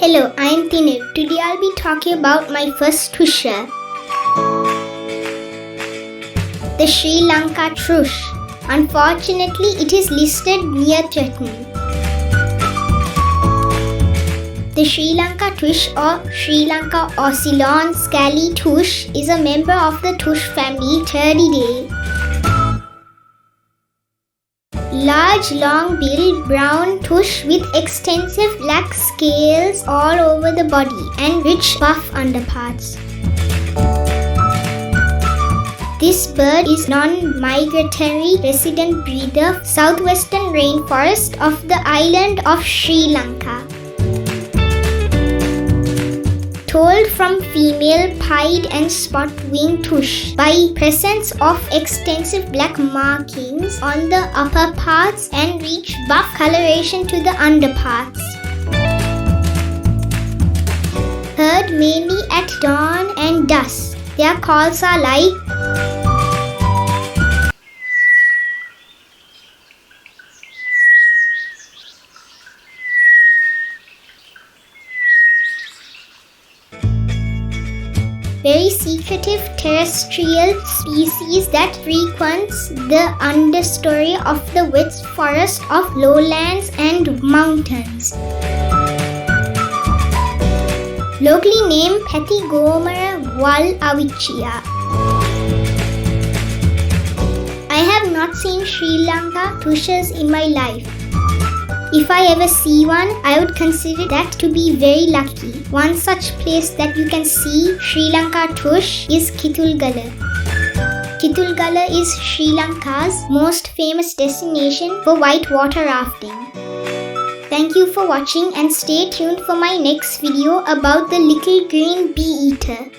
Hello, I am Thinev. Today I'll be talking about my first thrusher, the Sri Lanka thrush. Unfortunately, it is listed near threatened. The Sri Lanka thrush or Sri Lanka or Ceylon scaly thrush is a member of the thrush family Turdidae. Large, long-billed brown thrush with extensive black scales all over the body and rich buff underparts. This bird is non-migratory resident breeder of southwestern rainforest of the island of Sri Lanka. Told from female Pied and Spot-winged Thrushes by presence of extensive black markings on the upper parts and rich buff coloration to the underparts. Heard mainly at dawn and dusk. Their calls are like very secretive terrestrial species that frequents the understory of the wet forest of lowlands and mountains. Locally named Pathi Gomara Wala Avichchiya. I have not seen Sri Lanka thrushes in my life. If I ever see one, I would consider that to be very lucky. One such place that you can see Sri Lanka thrush is Kitulgala. Kitulgala is Sri Lanka's most famous destination for whitewater rafting. Thank you for watching and stay tuned for my next video about the little green bee eater.